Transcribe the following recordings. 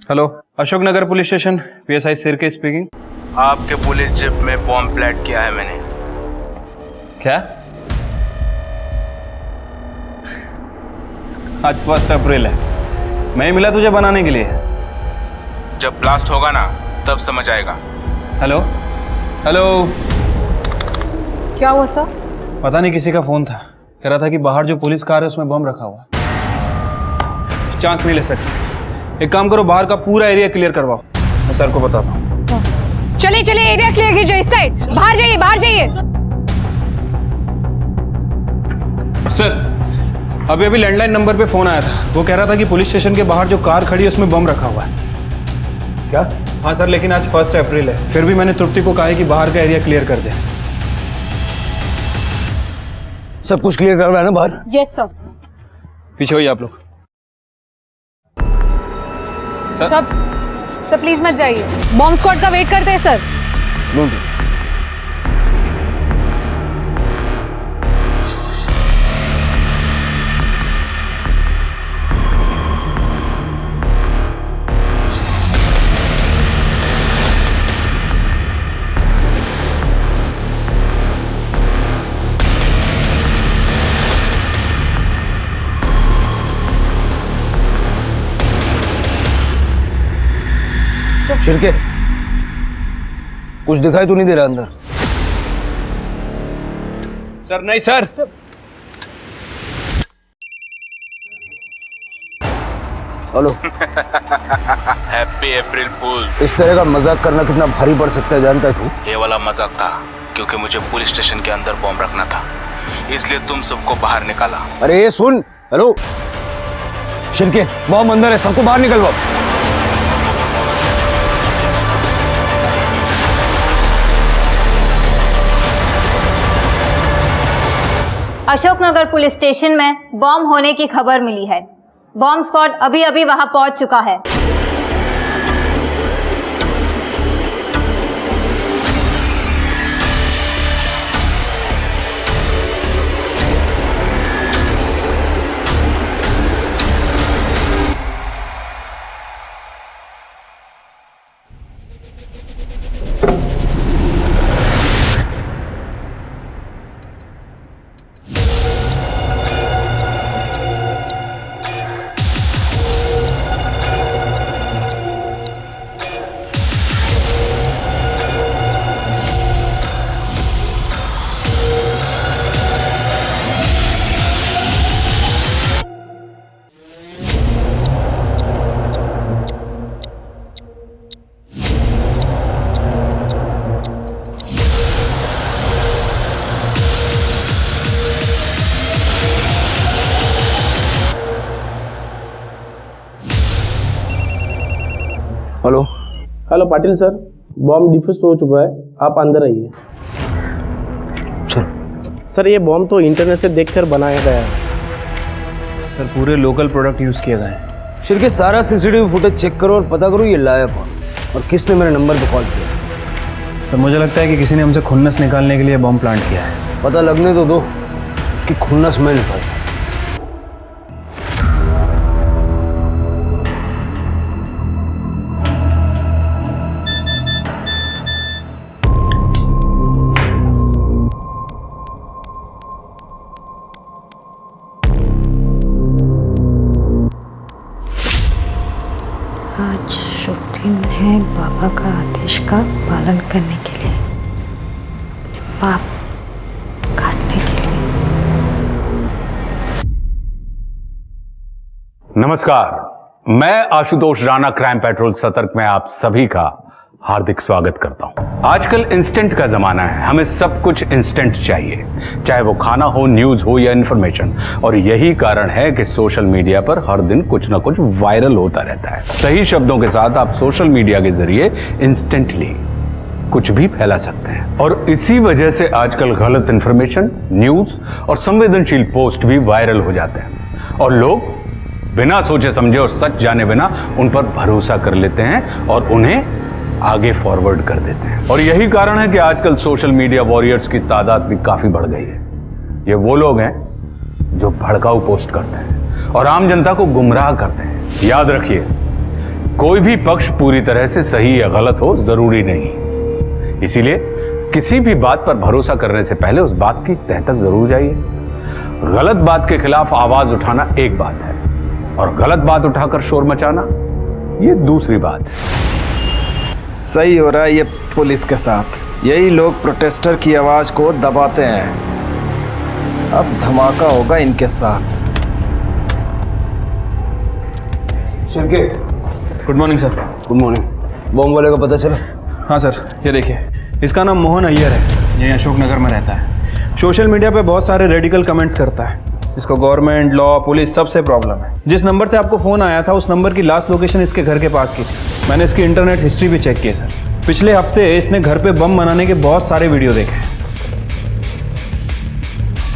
Hello, Ashok Nagar police station, PSI सिरके speaking. आपके police jeep में बॉम्ब प्लांट किया है मैंने। क्या? आज 1 अप्रैल है, मैं ही मिला तुझे बनाने के लिए। जब ब्लास्ट होगा ना तब समझ आएगा। Hello hello. क्या हुआ सर? पता नहीं किसी का फोन था, कह रहा था कि बाहर जो पुलिस कार है उसमें बम रखा हुआ। चांस नहीं ले सकते, एक काम करो, बाहर का पूरा एरिया क्लियर करवाओ, मैं सर को बताता हूँ। चलिए चलिए, एरिया क्लियर कीजिए, इस साइड। बाहर जाइए, बाहर जाइए। सर, अभी अभी लैंडलाइन नंबर पे फोन आया था, वो कह रहा था कि पुलिस स्टेशन के बाहर जो कार खड़ी है उसमें बम रखा हुआ है। क्या? हाँ सर, लेकिन आज 1 अप्रैल है, फिर भी मैंने तृप्ति को कहा है कि बाहर का एरिया क्लियर कर दे। सब कुछ क्लियर करवाया ना बाहर? Yes sir. पीछे होइए आप लोग। सर प्लीज मत जाइए, बॉम्ब स्क्वाड का वेट करते हैं सर। शिरके, कुछ दिखाई तो नहीं दे रहा अंदर? सर नहीं सर। हेलो। हैप्पी अप्रैल फूल। इस तरह का मजाक करना कितना भारी पड़ सकता है जानता है तू? ये वाला मजाक था क्योंकि मुझे पुलिस स्टेशन के अंदर बॉम्ब रखना था, इसलिए तुम सबको बाहर निकाला। अरे ये सुन, हेलो शिरके, बॉम्ब अंदर है, सबको बाहर निकलवाओ। अशोकनगर पुलिस स्टेशन में बॉम्ब होने की खबर मिली है। बॉम्ब स्क्वाड अभी अभी वहां पहुंच चुका है। Hello hello Patil sir, bomb defuse हो चुका है, आप अंदर आइए। चल। सर ये बॉम्ब तो इंटरनेट से देखकर बनाया गया है। सर पूरे लोकल प्रोडक्ट यूज किए गए हैं। शिरके, सारा सीसीटीवी फुटेज चेक करो और पता करो ये लाया कौन और किसने मेरे नंबर पे कॉल किया। सर मुझे लगता है कि किसी ने हमसे खुन्नस निकालने के लिए बॉम्ब प्लांट किया है। पता लगने तो दो, उसकी खुन्नस मैं निकाल। आज शुभ दिन है बाबा का आदेश का पालन करने के लिए, पाप काटने के लिए। नमस्कार, मैं आशुतोष राणा क्राइम पेट्रोल सतर्क में आप सभी का हार्दिक स्वागत करता हूं। आजकल इंस्टेंट का जमाना है, हमें सब कुछ इंस्टेंट चाहिए, चाहे वो खाना हो, न्यूज हो या इंफॉर्मेशन। और यही कारण है कि सोशल मीडिया पर हर दिन कुछ ना कुछ वायरल होता रहता है। सही शब्दों के साथ आप सोशल मीडिया के जरिए इंस्टेंटली कुछ भी फैला सकते हैं। और इसी वजह से आजकल गलत इंफॉर्मेशन, न्यूज और संवेदनशील पोस्ट भी वायरल हो जाते हैं और लोग बिना सोचे समझे और सच जाने बिना उन पर भरोसा कर लेते हैं और उन्हें आगे फॉरवर्ड कर देते हैं। और यही कारण है कि आजकल सोशल मीडिया वॉरियर्स की तादाद भी काफी बढ़ गई है। ये वो लोग हैं जो भड़काऊ पोस्ट करते हैं और आम जनता को गुमराह करते हैं। याद रखिए, कोई भी पक्ष पूरी तरह से सही या गलत हो जरूरी नहीं। इसीलिए किसी भी बात पर भरोसा करने से पहले उस बात की तह तक जरूर जाइए। गलत बात के खिलाफ आवाज उठाना एक बात है और गलत बात उठाकर शोर मचाना ये दूसरी बात है। सही हो रहा है ये पुलिस के साथ। यही लोग प्रोटेस्टर की आवाज को दबाते हैं। अब धमाका होगा इनके साथ। Shirke, good morning sir. Good morning. Bomb वाले का पता चला? हाँ सर, ये देखिए, इसका नाम मोहन अय्यर है, यहीं अशोकनगर में रहता है। सोशल मीडिया पे बहुत सारे रेडिकल कमेंट्स करता है। इसको गवर्नमेंट, लॉ, पुलिस सबसे प्रॉब्लम है। जिस नंबर से आपको फ़ोन आया था उस नंबर की लास्ट लोकेशन इसके घर के पास की थी। मैंने इसकी इंटरनेट हिस्ट्री भी चेक की है सर। पिछले हफ्ते इसने घर पे बम बनाने के बहुत सारे वीडियो देखे हैं।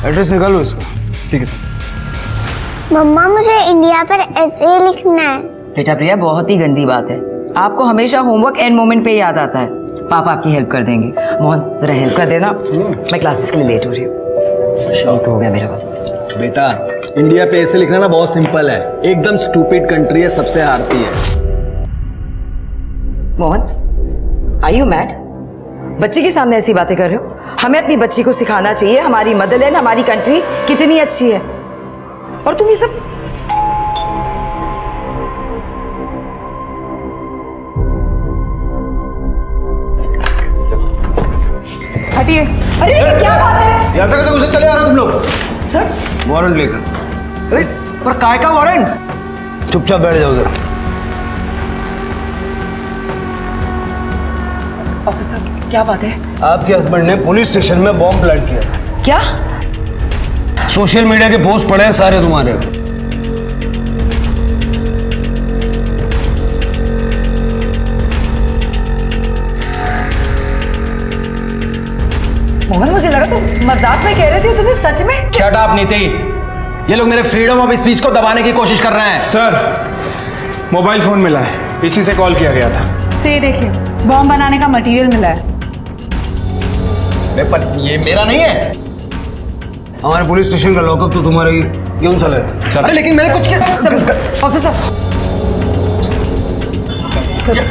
एड्रेस निकालो इसका। ठीक है सर। मम्मा मुझे इंडिया पर ऐसे ही लिखना है। बेटा प्रिया, बहुत ही गंदी बात है। आपको हमेशा होमवर्क एंड मोमेंट पे ही याद आता है। पापा आपकी हेल्प कर देंगे। मोहन जरा हेल्प कर देना, मैं क्लासेस के लिए लेट हो रही हूँ। तो हो गया मेरा बस। बेटा, इंडिया पे ऐसे लिखना ना बहुत सिंपल है। एकदम स्टूपिड कंट्री है, सबसे हारती है। Mohan, are you mad? बच्चे के सामने ऐसी बातें कर रहे हो? हमें अपनी बच्ची को सिखाना चाहिए हमारी मदरलैंड, हमारी कंट्री कितनी अच्छी है। और तुम ये सब हटिए। अरे क्या बात है? ऐसा कैसे घुसे चले आ रहे हो तुम लोग? सर, वारंट लेकर। अरे पर काय का वारंट? चुपचाप बैठ जाओ उधर। ऑफिसर क्या बात है? आपके हस्बैंड ने पुलिस स्टेशन में बॉम्ब प्लांट किया। क्या? सोशल मीडिया के पोस्ट पड़े हैं सारे तुम्हारे। मोहन, मुझे लगा तुम मजाक में कह रहे थे, तुम्हें सच में? शट अप नीति। ये लोग मेरे फ्रीडम ऑफ स्पीच को दबाने की कोशिश कर रहे हैं। सर, मोबाइल फ़ोन मिला है, इसी से कॉल किया गया था। से देखिए, बॉम्ब बनाने का मटेरियल मिला है। पर ये मेरा नहीं है। हमारे पुलिस स्टेशन का लॉकअप तो तुम्हारा ही क्यों चला है? अरे लेकिन मैंने कुछ किया। ऑफिसर सर,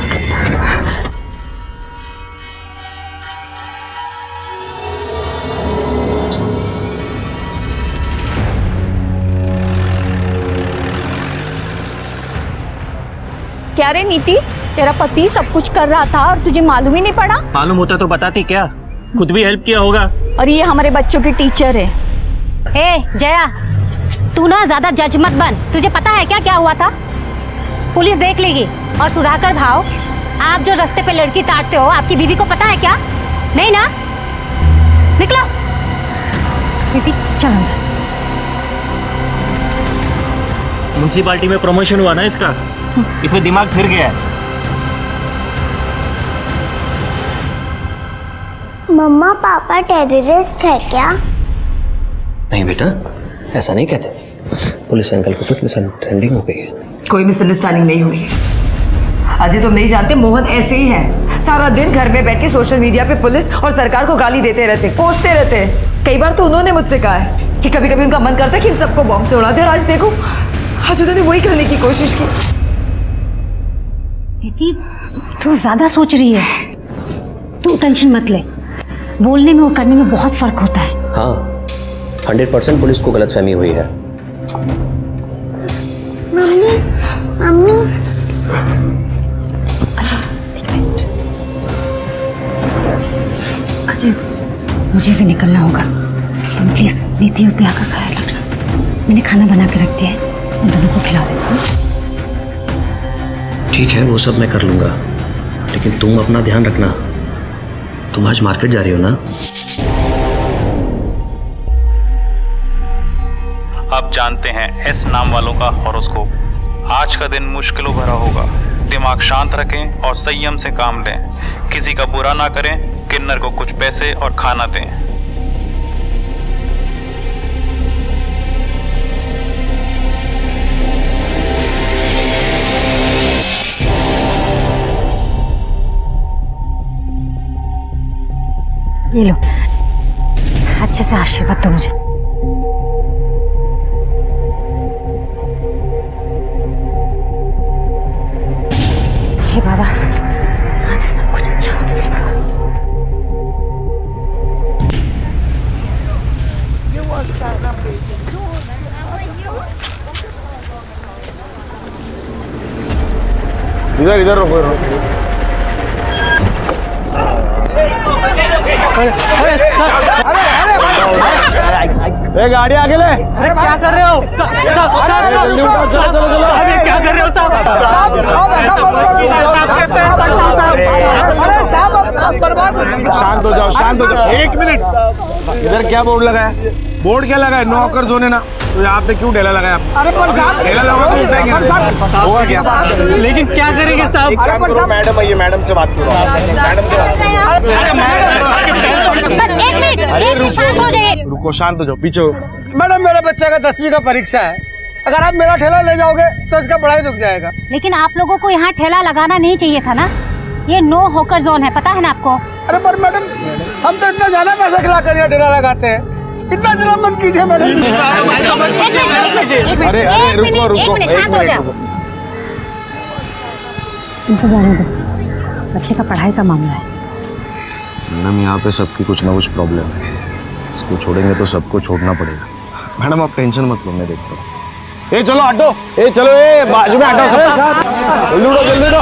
क्या रे नीति, तेरा पति सब कुछ कर रहा था और तुझे मालूम ही नहीं पड़ा? मालूम होता तो बताती क्या? खुद भी हेल्प किया होगा। और ये हमारे बच्चों की टीचर है। ए जया, तू ना ज्यादा जज मत बन। तुझे पता है क्या क्या हुआ था? पुलिस देख लेगी। और सुधाकर भाव, आप जो रास्ते पे लड़की काटते हो, आपकी बीवी को पता है क्या? नहीं ना? निकलो। नीति चल अंदर। म्युनिसिपालिटी में प्रमोशन हुआ ना इसका, इसे दिमाग फिर गया है। मम्मा पापा टेररिस्ट है क्या? नहीं बेटा, ऐसा नहीं कहते। पुलिस अंकल को कुछ मिसअंडरस्टैंडिंग हो गई है। कोई मिसअंडरस्टैंडिंग नहीं हुई है। अजय, तुम नहीं जानते, मोहन ऐसे ही है। सारा दिन घर में बैठ के सोशल मीडिया पे पुलिस और सरकार को गाली देते रहते, कोसते रहते। कई बार तो उन्होंने मुझसे कहा है कि कभी कभी उनका मन करता है कि इन सबको बॉम्ब से उड़ा दे। और आज देखो, आज उन्होंने वही करने की कोशिश की। नीति, तू ज्यादा सोच रही है। तू टेंशन मत ले। बोलने में और करने में बहुत फर्क होता है। हाँ, 100% पुलिस को गलतफहमी हुई है। मम्मी मम्मी अच्छा एक मिनट। अजय, मुझे भी निकलना होगा। तुम प्लीज नीति और प्रिया का ख्याल रखना। मैंने खाना बना के रख दिया है, उन दोनों को खिला देना। ठीक है, वो सब मैं कर लूंगा, लेकिन तुम अपना ध्यान रखना। तुम आज मार्केट जा रही हो ना? आप जानते हैं एस नाम वालों का हॉरोस्कोप। आज का दिन मुश्किलों भरा होगा। दिमाग शांत रखें और संयम से काम लें। किसी का बुरा ना करें। किन्नर को कुछ पैसे और खाना दें। ये लो, अच्छे से आशीर्वाद दो मुझे। हे बाबा, आज सब कुछ अच्छा होने देना। इधर इधर रुको। अरे गाड़ी आगे ले। अरे क्या कर रहे हो? जल्दी उठाओ, चलो चलो चलो। अरे क्या कर रहे हो साहब? शांत हो जाओ, शांत हो जाओ। एक मिनट, इधर क्या बोर्ड लगा है? बोर्ड क्या लगा है? नो हॉकर जोन है ना, तो यहाँ पे क्यों ढेला लगाया? अरे पर साहब, ढेला लगा तो उठाएंगे। हुआ क्या? लेकिन क्या करेंगे साहब? अरे पर साहब, मैडम आइए, मैडम से बात करो। मैडम से रुको, शांत हो जाओ, पीछे हो। मैडम, मेरे बच्चे का 10वीं का परीक्षा है, अगर आप मेरा ठेला ले जाओगे तो इसका पढ़ाई रुक जाएगा। लेकिन आप लोगों को यहाँ ठेला लगाना नहीं चाहिए था ना, ये नो हॉकर जोन है, पता है ना आपको? अरे पर मैडम, हम तो इतना ज्यादा पैसा खिला कर यहाँ ठेला लगाते हैं, इतना जरा मत कीजिए मैडम। अरे अरे रुको रुको, शांत हो जाओ। इनको जाने दो, बच्चे का पढ़ाई का मामला है। मैडम, यहाँ पे सबकी कुछ ना कुछ प्रॉब्लम है, इसको छोड़ेंगे तो सबको छोड़ना पड़ेगा। मैडम आप टेंशन मत लो, मैं देखता हूँ। ए चलो हटो, ए चलो, ए बाजू में हटो सब। जल्दी उठो, जल्दी उठो।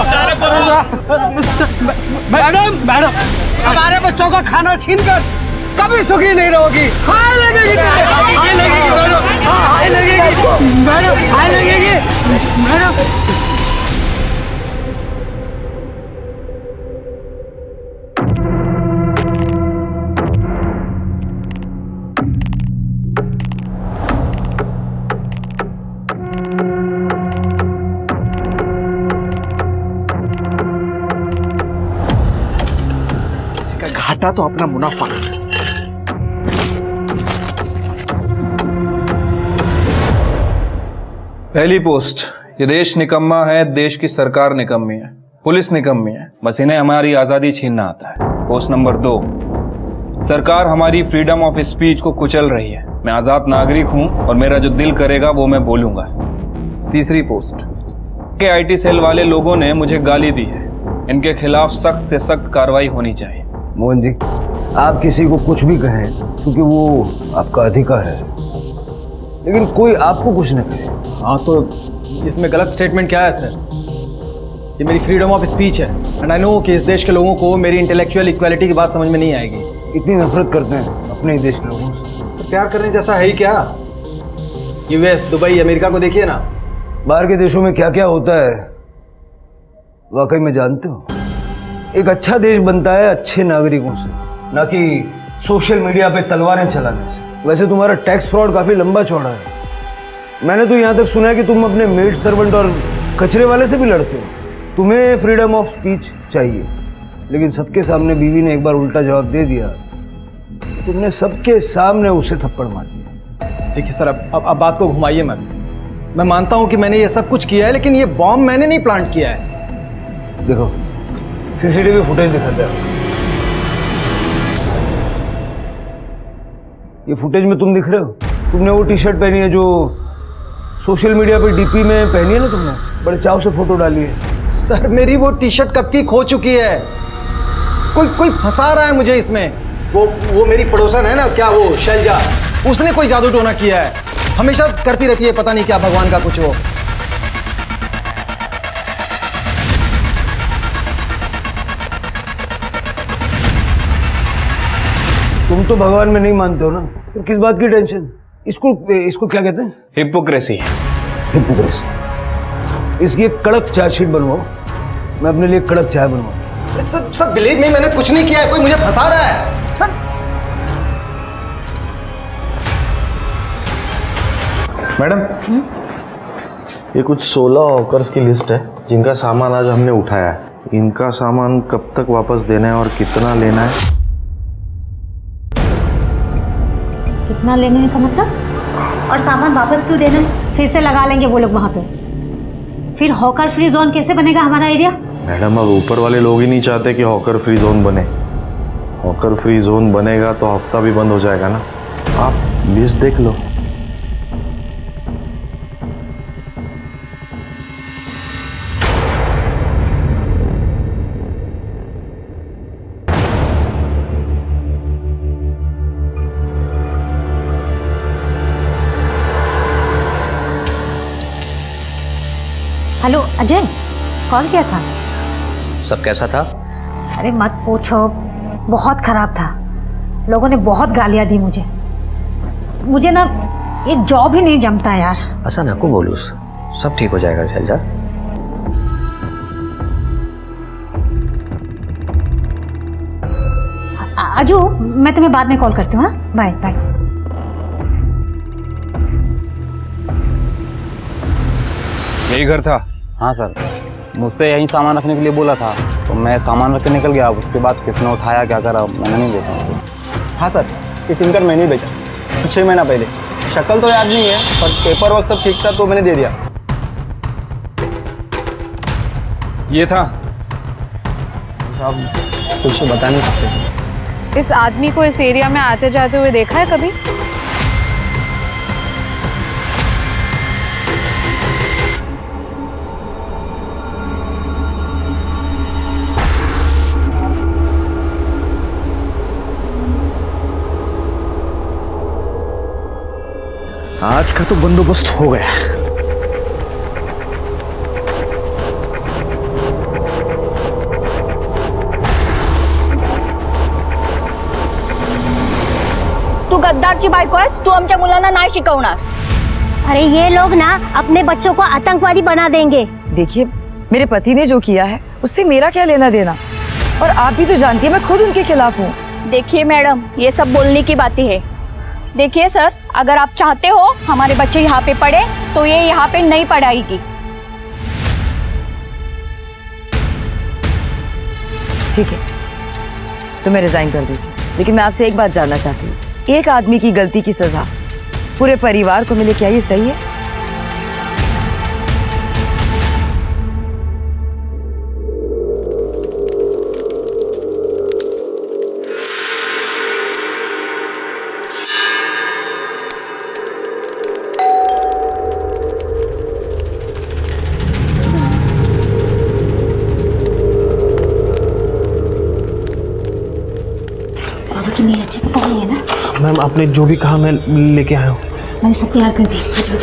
मैडम, मैडम, हमारे बच्चों का खाना छीनकर कभी सुखी नहीं रहोगी। हाय लगेगी तुम्हें, हाय लगेगी मैडम, हाय लगेगी मैडम, हाय लगेगी मैडम। किसी का घाटा तो अपना मुनाफा। पहली पोस्ट, ये देश निकम्मा है, देश की सरकार निकम्मी है, पुलिस निकम्मी है, बस इन्हें हमारी आज़ादी छीनना आता है। पोस्ट नंबर 2, सरकार हमारी फ्रीडम ऑफ स्पीच को कुचल रही है। मैं आज़ाद नागरिक हूं और मेरा जो दिल करेगा वो मैं बोलूंगा। तीसरी पोस्ट, के आईटी सेल वाले लोगों ने मुझे गाली दी है, इनके खिलाफ सख्त से सख्त कार्रवाई होनी चाहिए। मोहन जी, आप किसी को कुछ भी कहें क्योंकि वो आपका अधिकार है, लेकिन कोई आपको कुछ न कहे। हाँ तो इसमें गलत स्टेटमेंट क्या है सर? ये मेरी फ्रीडम ऑफ स्पीच है एंड आई नो कि इस देश के लोगों को मेरी इंटेलेक्चुअल इक्वालिटी की बात समझ में नहीं आएगी। इतनी नफरत करते हैं अपने ही देश के लोगों से। सर प्यार करने जैसा है ही क्या? यूएस, दुबई, अमेरिका को देखिए ना। बाहर के देशों में क्या क्या होता है वाकई में जानते हो? एक अच्छा देश बनता है अच्छे नागरिकों से, ना कि सोशल मीडिया पे तलवारें चलाने से। वैसे तुम्हारा टैक्स फ्रॉड काफी लंबा चौड़ा है। मैंने तो यहाँ तक सुना है कि तुम अपने मेड सर्वेंट और कचरे वाले से भी लड़ते हो। तुम्हें फ्रीडम ऑफ स्पीच चाहिए, लेकिन सबके सामने बीवी ने एक बार उल्टा जवाब दे दिया, तुमने सबके सामने उसे थप्पड़ मार दिया। देखिए सर, अब बात को घुमाइए मत। मैं मानता हूँ कि मैंने ये सब कुछ किया है, लेकिन ये बॉम्ब मैंने नहीं प्लांट किया है। देखो, सीसीटीवी फुटेज दिखाते हैं। ये फुटेज में तुम दिख रहे हो? तुमने वो टी शर्ट पहनी है जो सोशल मीडिया पे डीपी में पहनी है ना, तुमने बड़े चाव से फोटो डाली है। सर मेरी वो टी शर्ट कब की खो चुकी है। कोई फंसा रहा है मुझे इसमें। वो मेरी पड़ोसन है ना, क्या वो शैलजा, उसने कोई जादू टोना किया है। हमेशा करती रहती है पता नहीं क्या, भगवान का कुछ वो। तुम तो भगवान में नहीं मानते हो ना, तो किस बात की टेंशन? इसको क्या कहते हैं? हिपोक्रेसी। हिपोक्रेसी। इसकी एक कड़क चार्जशीट बनवाओ, मैं अपने लिए कड़क चाय बनवाऊं। सब बिलीव मी, मैंने कुछ नहीं किया है, कोई मुझे फंसा रहा है सब। मैडम, ये कुछ 16 हॉकर्स की लिस्ट है जिनका सामान आज हमने उठाया है। इनका सामान कब तक वापस देना है और कितना लेना है? कितना लेने का मतलब? और सामान वापस क्यों देना है? फिर से लगा लेंगे वो लोग वहां पे, फिर हॉकर फ्री जोन कैसे बनेगा हमारा एरिया? मैडम, अब ऊपर वाले लोग ही नहीं चाहते कि हॉकर फ्री जोन बने। हॉकर फ्री जोन बनेगा तो हफ्ता भी बंद हो जाएगा ना। आप लिस्ट देख लो। हेलो अजय, कॉल किया था? सब कैसा था? अरे मत पूछो, बहुत खराब था। लोगों ने बहुत गालियां दी मुझे ना एक जॉब ही नहीं जमता यार। ऐसा ना को बोलूस, सब ठीक हो जाएगा शैलजा। अजू, मैं तुम्हें बाद में कॉल करती हूँ। हाँ, बाय बाय। यही घर था? हाँ सर, मुझसे यहीं सामान रखने के लिए बोला था, तो मैं सामान रख के निकल गया। उसके बाद किसने उठाया क्या करा मैंने नहीं देखा। हाँ सर, ये सिम कार्ड मैंने ही बेचा 6 महीना पहले। शक्ल तो याद नहीं है, पर पेपर वर्क सब ठीक था तो मैंने दे दिया। ये था? साहब कुछ बता नहीं सकते। इस आदमी को इस एरिया में आते जाते हुए देखा है कभी? आज का तो बंदोबस्त हो गया। तू गद्दारची बायको आहेस, तू आमच्या मुलांना नाही शिकवणार। अरे ये लोग ना अपने बच्चों को आतंकवादी बना देंगे। देखिए, मेरे पति ने जो किया है उससे मेरा क्या लेना देना, और आप भी तो जानती है मैं खुद उनके खिलाफ हूँ। देखिए मैडम, ये सब बोलने की बातें है। देखिए सर, अगर आप चाहते हो हमारे बच्चे यहाँ पे पढ़े तो ये यहाँ पे नहीं पढ़ाएगी। ठीक है, तो मैं रिजाइन कर देती, लेकिन मैं आपसे एक बात जानना चाहती हूँ, एक आदमी की गलती की सजा पूरे परिवार को मिले, क्या ये सही है? मेरी अच्छे से पढ़ ली है ना? मैम आपने जो भी कहा मैं लेके आया हूँ। मैंने सब तैयार कर दी। आ जाओ।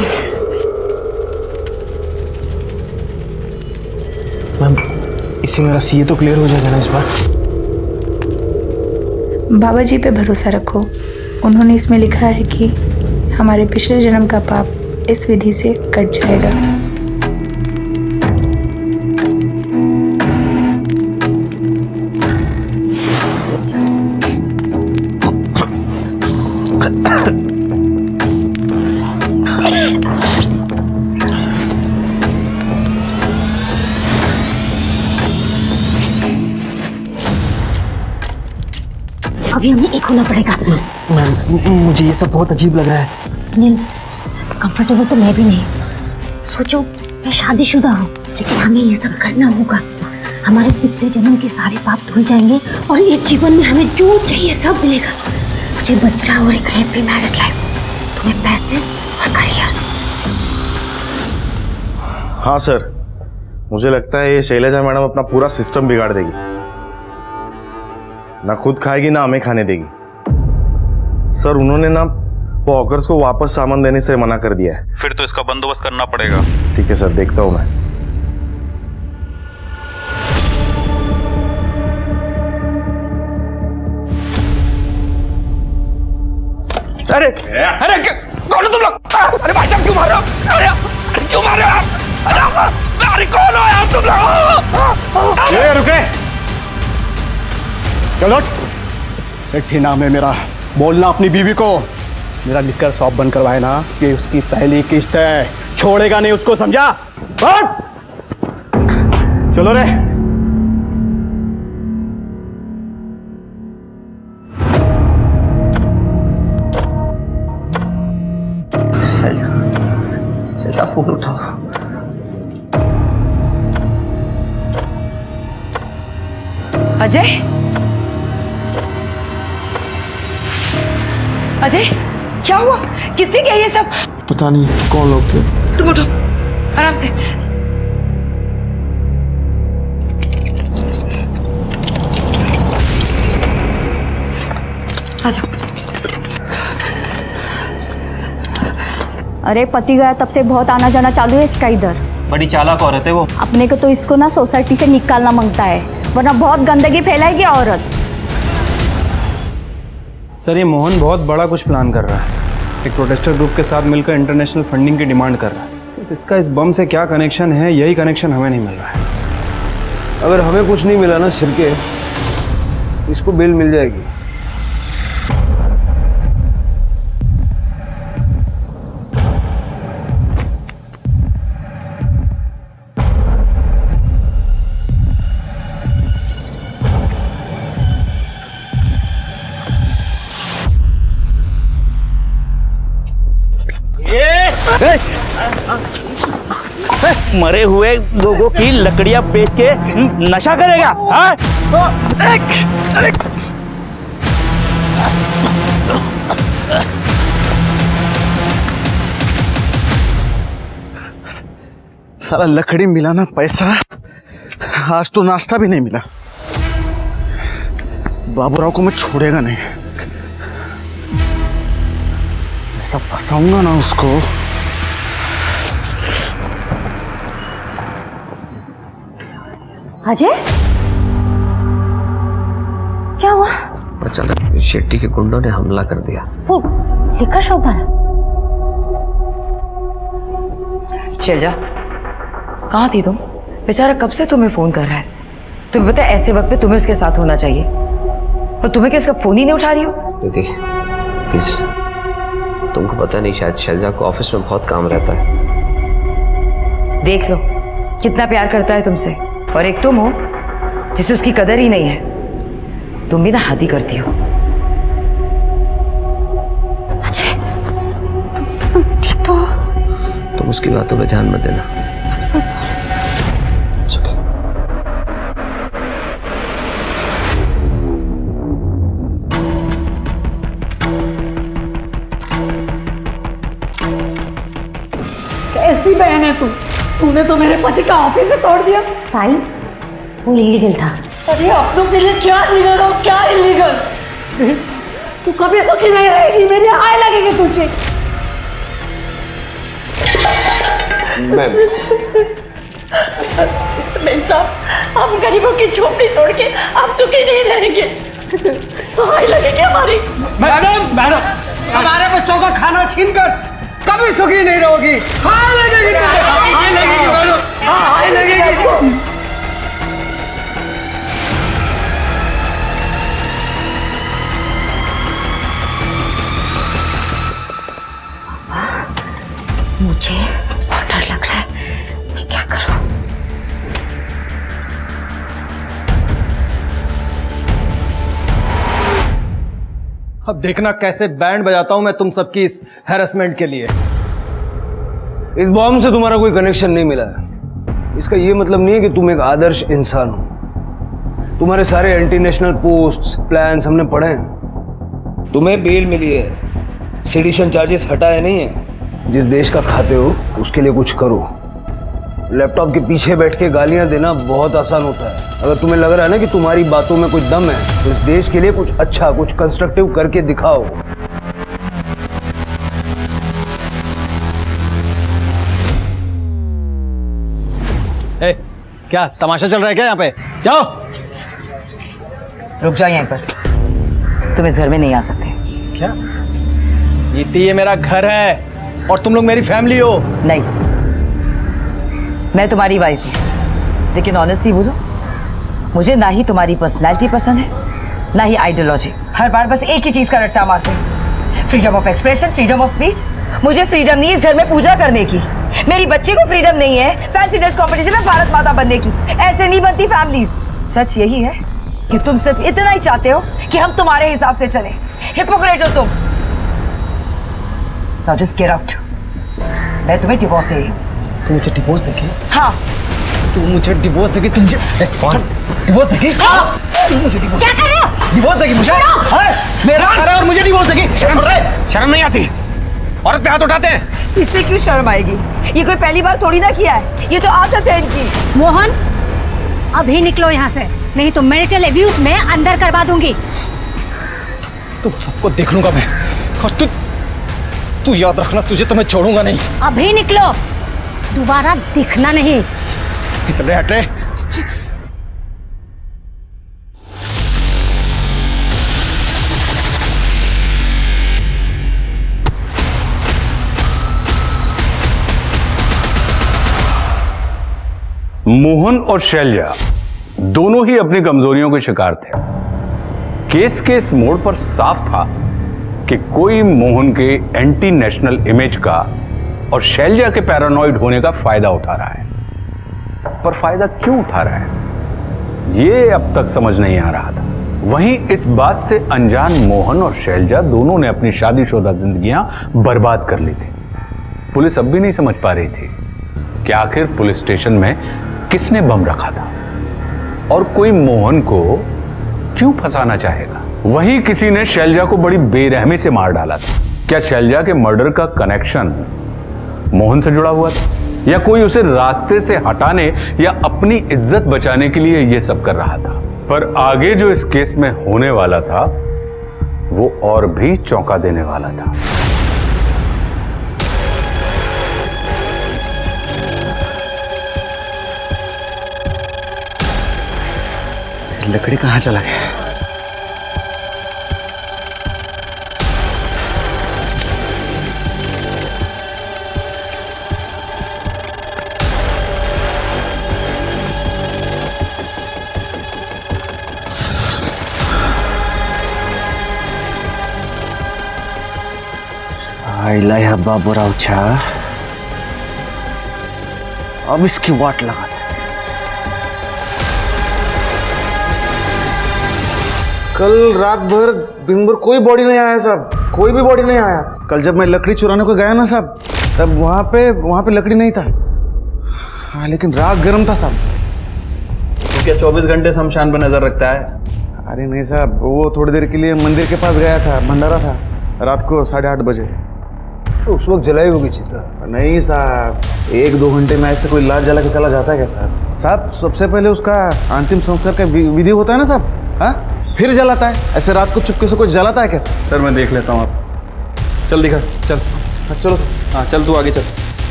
मैम इससे मेरा सीए तो क्लियर हो जाएगा ना इस बार? बाबा जी पे भरोसा रखो, उन्होंने इसमें लिखा है कि हमारे पिछले जन्म का पाप इस विधि से कट जाएगा। अभी हमें एक होना पड़ेगा। मैम मुझे ये सब बहुत अजीब लग रहा है। नहीं, कंफर्टेबल तो मैं भी नहीं। सोचो मैं शादीशुदा हूँ, लेकिन हमें ये सब करना होगा। हमारे पिछले जन्म के सारे पाप धुल जाएंगे और इस जीवन में हमें जो चाहिए सब मिलेगा। मुझे बच्चा और एक हैप्पी मैरिड लाइफ, तुम्हें पैसे और करियर। हाँ सर, मुझे लगता है ये शैलजा मैडम अपना पूरा सिस्टम बिगाड़ देगी। ना खुद खाएगी ना हमें खाने देगी। सर उन्होंने ना वो हॉकर्स को वापस सामान देने से मना कर दिया है। फिर तो इसका बंदोबस्त करना पड़ेगा। ठीक है सर, देखता हूं मैं। अरे अरे कौन हो तुम लोग? अरे भाई साहब क्यों मार रहे हो? अरे क्यों मार रहे हो आप? अरे कौन हो यार तुम लोग? ये रुके, चलो। सेठी नाम है मेरा, बोलना अपनी बीवी को मेरा लिकर शॉप बंद करवाए ना, ये उसकी पहली किस्त है, छोड़ेगा नहीं उसको, समझा? चलो रे। शैलजा फोन उठाओ। अजय, अजय क्या हुआ? किसने किया ये सब? पता नहीं कौन लोग थे। तुम उठो आराम से। आ जाओ। अरे पति गया तब से बहुत आना जाना चालू है इसका इधर। बड़ी चालाक औरत है वो। अपने को तो इसको ना सोसाइटी से निकालना मांगता है, वरना बहुत गंदगी फैलाएगी औरत। सर ये मोहन बहुत बड़ा कुछ प्लान कर रहा है, एक प्रोटेस्टर ग्रुप के साथ मिलकर इंटरनेशनल फंडिंग की डिमांड कर रहा है। तो इसका इस बम से क्या कनेक्शन है, यही कनेक्शन हमें नहीं मिल रहा है। अगर हमें कुछ नहीं मिला ना सिरके, इसको बेल मिल जाएगी। मरे हुए लोगों की लकड़ियां बेच के नशा करेगा? हाँ? साला लकड़ी मिला ना पैसा, आज तो नाश्ता भी नहीं मिला। बाबूराव को मैं छोड़ेगा नहीं, ऐसा फंसाऊंगा ना उसको। अजय, क्या हुआ? अचानक शेट्टी के गुंडों ने हमला कर दिया। वो लिखा शॉप वाला? शैलजा, कहाँ थी तुम? बेचारा कब से तुम्हें फोन कर रहा है। तुम्हें पता है ऐसे वक्त पे तुम्हें उसके साथ होना चाहिए, और तुम्हें क्या उसका फोन ही नहीं उठा रही हो? दीदी प्लीज, तुमको पता नहीं, शायद शैलजा को ऑफिस में बहुत काम रहता है। देख लो कितना प्यार करता है तुमसे, और एक तुम हो जिसे उसकी कदर ही नहीं है। तुम भी ना हद ही करती हो। अजय, तुम ठीक तो हो? तुम उसकी बातों पे ध्यान मत देना। I'm so sorry. It's okay. कैसी बहन है तू? तूने तो मेरे पति का ऑफिस से तोड़ दिया। भाई वो इलीगल था। अरे अपनों के लिए क्या लीगल हो, क्या इलीगल? तू कभी सुखी नहीं रहेगी, मेरी हाय लगेगी तुझे। सरपंच साहब, हम गरीबों की झोपड़ी तोड़ के आप सुखी नहीं रहेंगे, हाय लगेगी हमारी। मैडम, हमारे बच्चों का खाना छीनकर कभी सुखी नहीं रहोगी। हाय लगेगी तुझे, हाय लगेगी मैडम, हाय लगेगी। मुझे बहुत डर लग रहा है, मैं क्या करूं? अब देखना कैसे बैंड बजाता हूं मैं तुम सबकी इस हैरेसमेंट के लिए। इस बॉम्ब से तुम्हारा कोई कनेक्शन नहीं मिला है, इसका ये मतलब नहीं है कि तुम एक आदर्श इंसान हो। तुम्हारे सारे एंटी नेशनल पोस्ट्स, प्लान्स हमने पढ़े हैं। तुम्हें बेल मिली है, सेडिशन चार्जेस हटाए नहीं है। जिस देश का खाते हो उसके लिए कुछ करो। लैपटॉप के पीछे बैठ के गालियां देना बहुत आसान होता है। अगर तुम्हें लग रहा है ना कि तुम्हारी बातों में कुछ दम है, तो इस देश के लिए कुछ अच्छा, कुछ कंस्ट्रक्टिव करके दिखाओ। क्या तमाशा चल रहा है क्या यहाँ पे? जाओ। रुक जाओ यहीं पर, तुम इस घर में नहीं आ सकते। क्या? ये मेरा घर है और तुम लोग मेरी फैमिली हो। नहीं, मैं तुम्हारी वाइफ हूँ, लेकिन ऑनेस्टली बोलो, मुझे ना ही तुम्हारी पर्सनैलिटी पसंद है, ना ही आइडियोलॉजी। हर बार बस एक ही चीज का रट्टा मारते हैं, freedom of expression, freedom of speech. मुझे फ्रीडम नहीं इस घर में पूजा करने की, मेरी बच्ची को फ्रीडम नहीं है फैंसी ड्रेस कॉम्पिटिशन में भारत माता बनने की। ऐसे नहीं बनती फैमिलीज। सच यही है कि तुम सिर्फ इतना ही चाहते हो कि हम तुम्हारे हिसाब से चले। हिपोक्रेट हो तुम। Now just get out. मैं तुम्हें डिवोर्स दे रही हूँ। तुम मुझे डिवोर्स देगी? हाँ। तुम मुझे डिवोर्स देगी? तुम डिवोर्स देगी? हाँ। तुम मुझे डिवोर्स क्या कर रहे हो? डिवोर्स देगी मुझे? मेरा घर है और मुझे डिवोर्स देगी? शर्म नहीं आती? औरत पे हाथ उठाते हैं। इससे क्यों शर्म आएगी? ये कोई पहली बार थोड़ी ना किया है, ये तो आदत है इनकी। मोहन, अभी निकलो यहाँ से, नहीं तो मेडिकल एब्यूज में अंदर करवा दूंगी। तुम सबको देख लूंगा मैं, और तू याद रखना, तुझे तो मैं छोड़ूंगा नहीं। अभी निकलो। दोबारा दिखना नहीं। कितने हटे? मोहन और शैलजा दोनों ही अपनी कमजोरियों के शिकार थे। केस के इस मोड़ पर साफ था कि कोई मोहन के एंटी नेशनल इमेज का और शैलजा के पैरानॉइड होने का फायदा उठा रहा है। पर फायदा क्यों उठा रहा है, यह अब तक समझ नहीं आ रहा था। वहीं इस बात से अनजान मोहन और शैलजा दोनों ने अपनी शादीशुदा जिंदगियां बर्बाद कर ली थी। पुलिस अब भी नहीं समझ पा रही थी कि आखिर पुलिस स्टेशन में किसने बम रखा था और कोई मोहन को क्यों फंसाना चाहेगा। वहीं किसी ने शैलजा को बड़ी बेरहमी से मार डाला था। क्या शैलजा के मर्डर का कनेक्शन मोहन से जुड़ा हुआ था, या कोई उसे रास्ते से हटाने या अपनी इज्जत बचाने के लिए यह सब कर रहा था। पर आगे जो इस केस में होने वाला था वो और भी चौंका देने वाला था। लकड़ी कहाँ चला गया? आइला है बाबूराव चा, अब इसकी वाट लगा। कल रात भर दिन भर कोई बॉडी नहीं आया साहब, कोई भी बॉडी नहीं आया। कल जब मैं लकड़ी चुराने को गया ना साहब, तब वहाँ पे लकड़ी नहीं था। हाँ, लेकिन रात गर्म था साहब। तो क्या 24 घंटे शमशान पर नजर रखता है? अरे नहीं साहब, वो थोड़ी देर के लिए मंदिर के पास गया था, भंडारा था रात को 8:30 बजे। तो उस वक्त जलाई होगी चिता? नहीं साहब, 1-2 घंटे में ऐसे कोई लाश जला के चला जाता है क्या साहब? साहब सबसे पहले उसका अंतिम संस्कार का विधि होता है ना साहब, हाँ, फिर जलाता है। ऐसे रात को चुपके से कोई जलाता है कैसे? सर मैं देख लेता हूँ, आप चल दिखा, चल। हाँ चलो, हाँ चल तू आगे चल।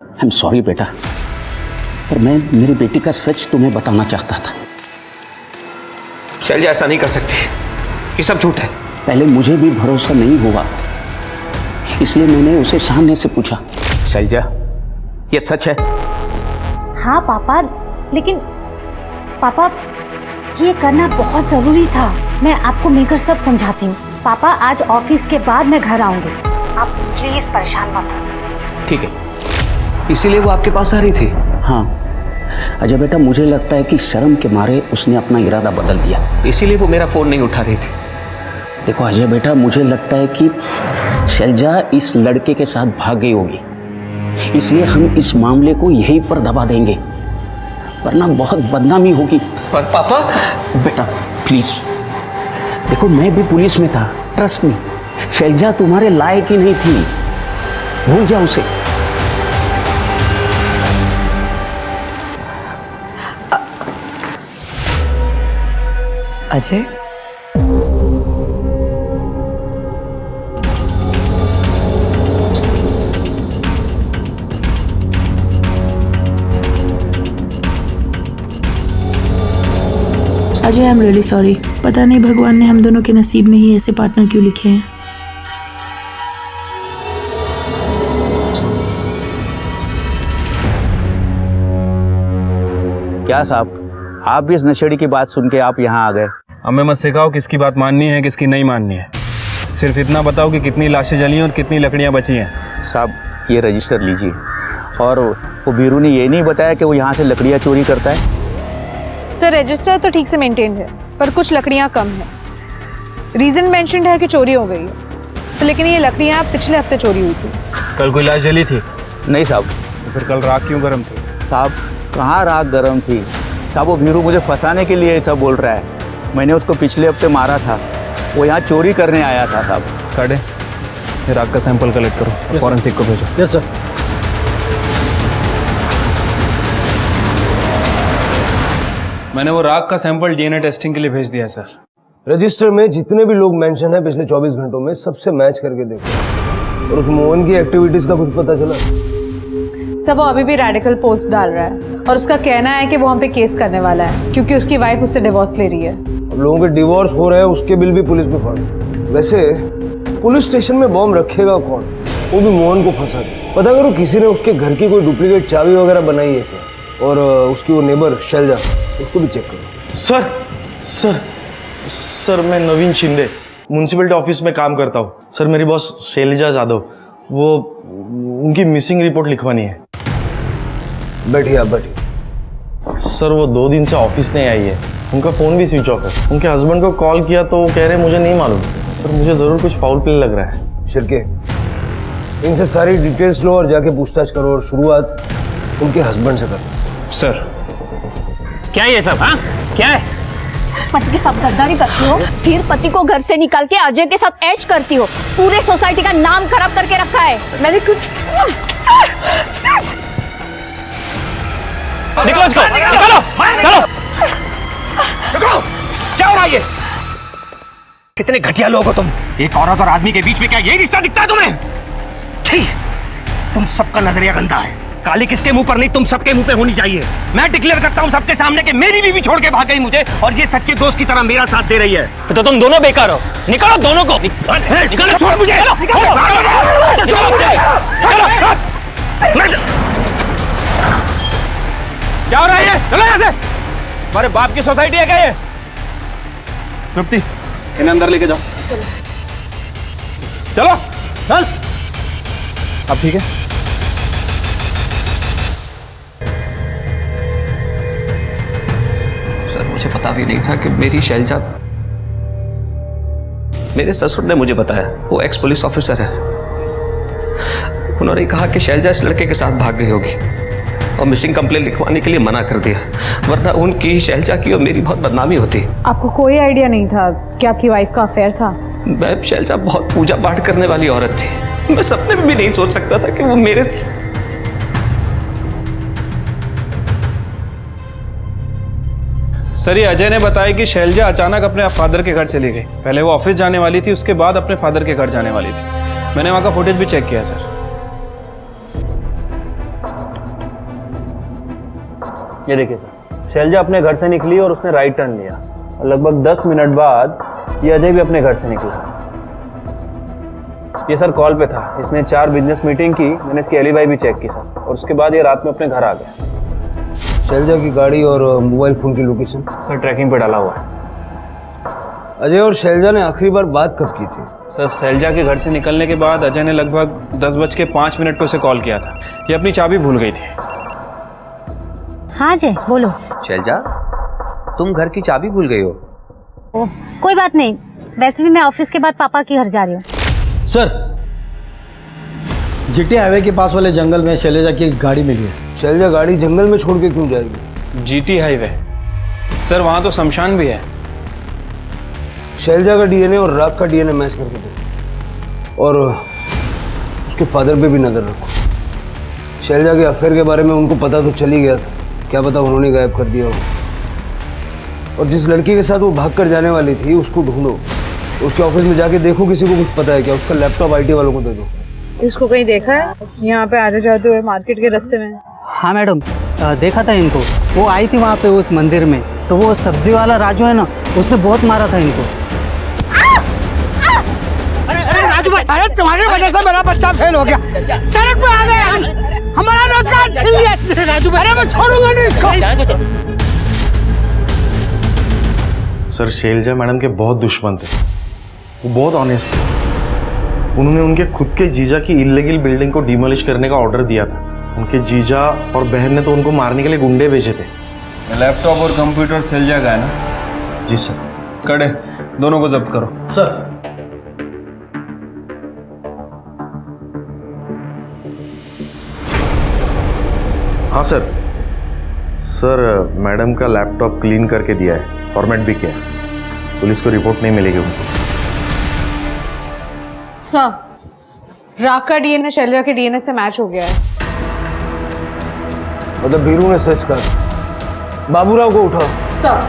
आई एम सॉरी बेटा, पर मैं मेरी बेटी का सच तुम्हें बताना चाहता था। शैलजा ऐसा नहीं कर सकती, ये सब झूठ है। पहले मुझे भी भरोसा नहीं हुआ, इसलिए मैंने उसे सामने से पूछा। शैलजा, ये सच है? हाँ पापा, लेकिन पापा ये करना बहुत जरूरी था। मैं आपको मिलकर सब समझाती हूँ। पापा आज ऑफिस के बाद मैं घर आऊंगी, आप प्लीज परेशान मत हो। ठीक है, इसीलिए वो आपके पास आ रही थी? हाँ अजय बेटा, मुझे लगता है कि शर्म के मारे उसने अपना इरादा बदल दिया, इसीलिए वो मेरा फोन नहीं उठा रही थी। देखो अजय बेटा, मुझे लगता है कि शैलजा इस लड़के के साथ भाग गई होगी, इसलिए हम इस मामले को यहीं पर दबा देंगे, वरना बहुत बदनामी होगी। पर पापा, बेटा प्लीज देखो, मैं भी पुलिस में था, ट्रस्ट मी। शैलजा तुम्हारे लायक ही नहीं थी, भूल जाओ उसे। Ajay, Ajay I am really sorry. पता नहीं भगवान ने हम दोनों के नसीब में ही ऐसे पार्टनर क्यों लिखे हैं। क्या साहब, आप भी इस नशेड़ी की बात सुन के आप यहाँ आ गए? हमें मत सिखाओ किसकी बात माननी है किसकी नहीं माननी है, सिर्फ इतना बताओ कि कितनी लाशें जली हैं और कितनी लकड़ियां बची हैं। साहब ये रजिस्टर लीजिए। और वो बीरू ने ये नहीं बताया कि वो यहाँ से लकड़ियाँ चोरी करता है? सर रजिस्टर तो ठीक से मेंटेन है, पर कुछ लकड़ियां कम है। रीजन मेंशन्ड है कि चोरी हो गई है, तो लेकिन ये लकड़ियां पिछले हफ्ते चोरी हुई थी। कल कोई लाश जली थी? नहीं साहब। तो फिर कल राख क्यों गर्म थी? साहब कहाँ राख गर्म थी साहब, वो बीरू मुझे फंसाने के लिए ऐसा बोल रहा है। मैंने उसको पिछले हफ्ते मारा था, वो यहाँ चोरी करने आया था साहब। काटे, ये राख का सैंपल कलेक्ट करो, फॉरेंसिक को भेजो। Yes sir. मैंने वो राख का सैंपल डीएनए टेस्टिंग के लिए भेज दिया है सर। रजिस्टर में जितने भी लोग मेंशन है पिछले 24 घंटों में सबसे मैच करके देखो। और उस मोहन की एक्टिविटीज का कुछ पता चला? सब वो अभी भी रेडिकल पोस्ट डाल रहा है और उसका कहना है कि वो हम पे केस करने वाला है क्योंकि उसकी वाइफ उससे डिवोर्स ले रही है। अब लोगों के डिवोर्स हो रहे हैं, उसके बिल भी पुलिस में फाड़। वैसे पुलिस स्टेशन में बॉम्ब रखेगा कौन? वो भी मोहन को फंसा के। पता करो किसी ने उसके घर की कोई डुप्लीकेट चाबी वगैरह बनाई है क्या? और उसकी वो नेबर शैलजा, उसको भी चेक करो। सर सर सर मैं नवीन शिंदे म्यूनसिपलिटी ऑफिस में काम करता हूँ। सर मेरी बॉस शैलजा जादव, वो उनकी मिसिंग रिपोर्ट लिखवानी है। बैठिए आप बैठिए। सर वो 2 दिन से ऑफिस नहीं आई है, उनका फ़ोन भी स्विच ऑफ है। उनके हस्बैंड को कॉल किया तो वो कह रहे मुझे नहीं मालूम। सर मुझे ज़रूर कुछ फाउल प्ले लग रहा है। शिरके, इनसे सारी डिटेल्स लो और जाके पूछताछ करो और शुरुआत उनके हस्बैंड से करो। सर क्या है ये सब? हाँ क्या है? पति के साथ गद्दारी करती हो, फिर पति को घर से निकाल के अजय के साथ ऐश करती हो। पूरे सोसाइटी का नाम खराब करके रखा है। मैंने कुछ निकलो इसको, निकालो, चलो। क्या हो रहा है ये? कितने घटिया लोग हो तुम। एक औरत और आदमी के बीच में क्या यही रिश्ता दिखता है तुम्हें? छी, तुम सबका नजरिया गंदा है। काली किसके मुंह पर नहीं, तुम सबके मुंह पे होनी चाहिए। मैं डिक्लेयर करता हूँ सबके सामने कि मेरी बीवी छोड़ के भाग गई मुझे और ये सच्चे दोस्त की तरह मेरा साथ दे रही है। तो तुम दोनों बेकार हो। निकालो दोनों को। निकालो, छोड़ मुझे। क्या हो रहा है ये? चलो यहाँ से। हमारे बाप की सोसाइटी है क्या ये? तृप्ति, इन्हें अंदर लेके जाओ। चलो चल। अब ठीक है? सर मुझे पता भी नहीं था कि मेरी शैलजा, मेरे ससुर ने मुझे बताया, वो एक्स पुलिस ऑफिसर है। उन्होंने कहा कि शैलजा इस लड़के के साथ भाग गई होगी और मिसिंग कंप्लेंट लिखवाने के लिए मना कर दिया, वरना उनकी, शैलजा की और मेरी बहुत बदनामी होती। आपको कोई आइडिया नहीं था कि आपकी वाइफ का अफेयर था? मैं, शैलजा बहुत पूजा पाठ करने वाली औरत थी। मैं सपने में भी नहीं सोच सकता था कि वो मेरे सर ये अजय ने बताया कि शैलजा अचानक अपने फादर के घर चली गई। पहले वो ऑफिस जाने वाली थी, उसके बाद अपने फादर के घर जाने वाली थी। मैंने वहां का फुटेज भी चेक किया सर। ये देखिए सर, शैलजा अपने घर से निकली और उसने राइट टर्न लिया और लगभग 10 मिनट बाद ये अजय भी अपने घर से निकला। ये सर कॉल पे था, इसने 4 बिजनेस मीटिंग की। मैंने इसकी एलिबाई भी चेक की सर, और उसके बाद ये रात में अपने घर आ गया। शैलजा की गाड़ी और मोबाइल फोन की लोकेशन सर ट्रैकिंग पे डाला हुआ है। अजय और शैलजा ने आखिरी बार बात कब की थी? सर शैलजा के घर से निकलने के बाद अजय ने लगभग 10:05 पे उसे कॉल किया था। ये अपनी चाबी भूल गई थी। हाँ जय बोलो। शैलजा, तुम घर की चाबी भूल गई हो? ओह कोई बात नहीं, वैसे भी मैं ऑफिस के बाद पापा के घर जा रही हूँ। सर, जीटी हाईवे के पास वाले जंगल में शैलजा की एक गाड़ी मिली है। शैलजा गाड़ी जंगल में छोड़ के क्यों जाएगी? GT highway? सर वहां तो शमशान भी है। शैलजा का डीएनए और राग का डीएनए मैच करके देखो और उसके फादर पे भी नजर रखो। शैलजा के अफेयर के बारे में उनको पता तो चल ही गया था, क्या पता उन्होंने गायब कर दिया हो। और जिस लड़की के साथ वो भाग कर जाने वाली थी उसको ढूंढो, उसके ऑफिस में जाके देखो किसी को कुछ पता है क्या। उसका लैपटॉप आईटी वालों को दे दो। इसको कहीं देखा है यहाँ पे आते जाते हुए मार्केट के रास्ते में? हाँ मैडम, देखा था इनको। वो आई थी वहाँ पे उस मंदिर में, तो वो सब्जी वाला राजू है ना, उसने बहुत मारा था इनको। अरे राजू भाई, अरे तुम्हारी वजह से मेरा बच्चा फेल हो गया। सड़क पे आ गए, हमारा रोजगार छीन लिया राजू भाई। अरे मैं छोड़ूंगा नहीं इसको। सर शैलजा मैडम के बहुत दुश्मन थे, वो बहुत ऑनेस्ट थे। उन्होंने उनके खुद के जीजा की इल्लीगल बिल्डिंग को डिमोलिश करने का ऑर्डर दिया था। उनके जीजा और बहन ने तो उनको मारने के लिए गुंडे भेजे थे। लैपटॉप और कंप्यूटर शैलजा का है ना? जी सर। कड़े दोनों को जब्त करो। सर हाँ सर। सर मैडम का लैपटॉप क्लीन करके दिया है, फॉर्मेट भी किया है। पुलिस को रिपोर्ट नहीं मिलेगी उनको। सर, राग का डीएनए शैलजा के डीएनए से मैच हो गया है। मतलब बीरू ने सच कहा। बाबूराव को उठाओ। सर।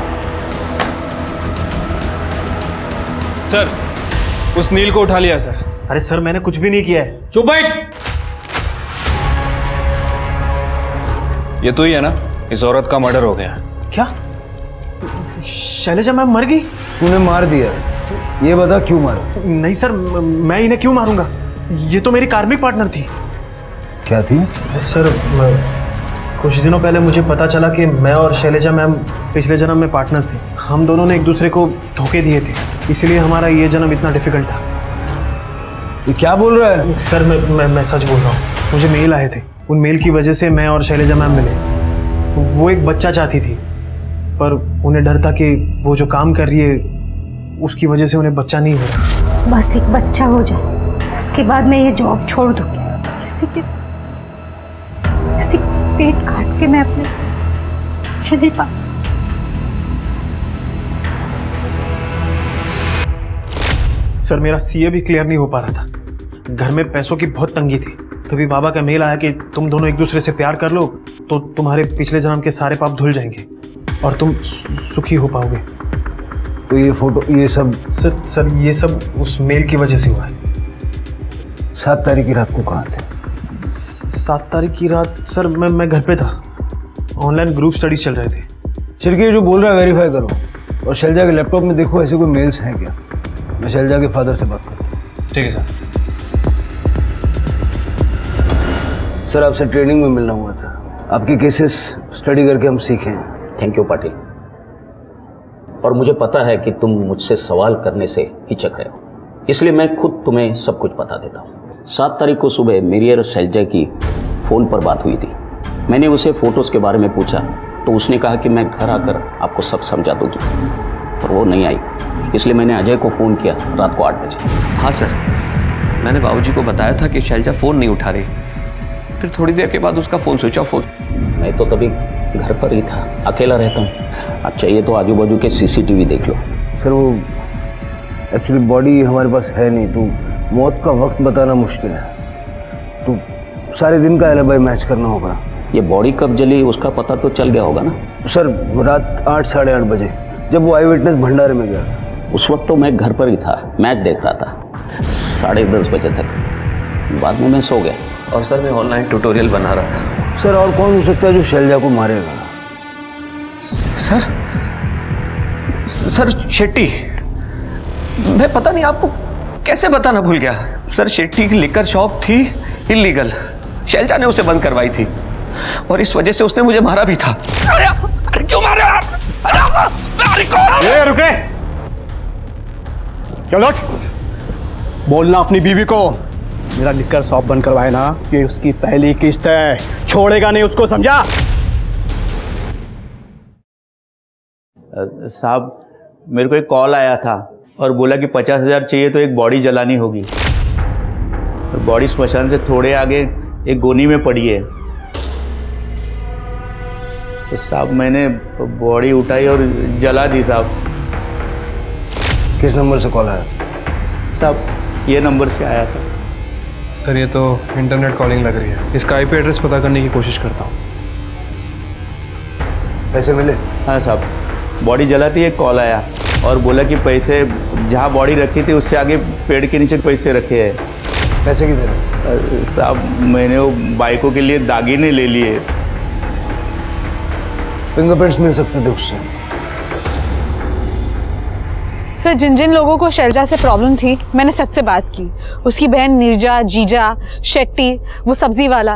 सर उस नील को उठा लिया सर। अरे सर मैंने कुछ भी नहीं किया है। चुप बैठ। ये तो ही है ना, इस औरत का मर्डर हो गया। क्या शैलजा मैम मर गई? तूने मार दिया, ये बता क्यों मारा? नहीं सर, मैं इन्हें क्यों मारूंगा? ये तो मेरी कार्मिक पार्टनर थी। क्या थी? सर कुछ दिनों पहले मुझे पता चला कि मैं और शैलजा मैम पिछले जन्म में पार्टनर्स थे। हम दोनों ने एक दूसरे को धोखे दिए थे, इसीलिए हमारा ये जन्म इतना डिफिकल्ट था। ये क्या बोल रहा है? सर मैं सच बोल रहा हूँ। मुझे मेल आए थे, उन मेल की वजह से मैं और शैलजा मैम मिले। वो एक बच्चा चाहती थी, पर उन्हें डर था कि वो जो काम कर रही है उसकी वजह से उन्हें बच्चा नहीं हो रहा। बस एक बच्चा हो जाए, उसके बाद मैं ये जॉब छोड़ दूंगी। किसी का पेट काट के मैं अपने बच्चे नहीं पा। सर मेरा सीए भी क्लियर नहीं हो पा रहा था, घर में पैसों की बहुत तंगी थी। तभी बाबा का मेल आया कि तुम दोनों एक दूसरे से प्यार कर लो तो तुम्हारे पिछले जन्म के सारे पाप धुल जाएंगे और तुम सुखी हो पाओगे। तो ये फोटो, ये सब? सर ये सब उस मेल की वजह से हुआ है। 7 तारीख की रात को कहाँ थे? 7 तारीख की रात सर मैं घर पे था, ऑनलाइन ग्रुप स्टडीज चल रहे थे। चिरकी जो बोल रहा है वेरीफाई करो, और शैलजा के लैपटॉप में देखो ऐसे कोई मेल्स हैं क्या। मैं शैलजा के फादर से बात करता हूँ। ठीक है सर। सर आपसे ट्रेनिंग में मिलना हुआ था, आपके केसेस स्टडी करके हम सीखे हैं। Thank you Patil. और मुझे पता है कि तुम मुझसे सवाल करने से हिचक रहे हो, इसलिए मैं खुद तुम्हें सब कुछ बता देता हूँ। 7 तारीख को सुबह मेरी और शैलजा की फ़ोन पर बात हुई थी। मैंने उसे फ़ोटोज़ के बारे में पूछा तो उसने कहा कि मैं घर आकर आपको सब समझा दूँगी, पर वो नहीं आई। इसलिए मैंने अजय को फ़ोन किया रात को 8 बजे। हाँ सर, मैंने बाबूजी को बताया था कि शैलजा फ़ोन नहीं उठा रही, फिर थोड़ी देर के बाद उसका फ़ोन स्विच ऑफ हो। मैं तो तभी घर पर ही था, अकेला रहता हूँ। अब चाहिए तो आजू बाजू के CCTV देख लो। सर वो एक्चुअली बॉडी हमारे पास है नहीं, तो मौत का वक्त बताना मुश्किल है, तो सारे दिन का एलिबी मैच करना होगा। ये बॉडी कब जली उसका पता तो चल गया होगा ना? सर रात 8 साढ़े 8 बजे जब वो आई विटनेस भंडारे में गया। उस वक्त तो मैं घर पर ही था, मैच देख रहा था 10:30 बजे तक। बाद में मैं सो गया। और सर मैं ऑनलाइन ट्यूटोरियल बना रहा था। सर और कौन हो सकता है जो शैलजा को मारेगा? सर शेट्टी, मैं पता नहीं आपको कैसे बताना भूल गया। सर शेट्टी की लिकर शॉप थी इलीगल, शैलजा ने उसे बंद करवाई थी और इस वजह से उसने मुझे मारा भी था। अरे क्यों मारे आप? ये रुके, चलो बोलना अपनी बीवी को मेरा लिकर शॉप बंद करवाए ना, ये उसकी पहली किस्त है, छोड़ेगा नहीं उसको, समझा? साहब मेरे को एक कॉल आया था और बोला कि 50,000 चाहिए तो एक बॉडी जलानी होगी। और बॉडी स्मशान से थोड़े आगे एक गोनी में पड़ी है। तो साहब मैंने बॉडी उठाई और जला दी साहब। किस नंबर से कॉल आया? साहब ये नंबर से आया था। सर ये तो इंटरनेट कॉलिंग लग रही है, इसका IP एड्रेस पता करने की कोशिश करता हूँ। पैसे मिले? हाँ साहब, बॉडी जलाती एक कॉल आया और बोला कि पैसे जहाँ बॉडी रखी थी उससे आगे पेड़ के नीचे पैसे रखे हैं। पैसे कितने? साहब मैंने वो बाइकों के लिए दागीने ले लिए। फिंगरप्रिंट्स मिल सकते थे उससे। सर जिन जिन लोगों को शैलजा से प्रॉब्लम थी मैंने सबसे बात की। उसकी बहन नीरजा, जीजा, शेट्टी, वो सब्जी वाला।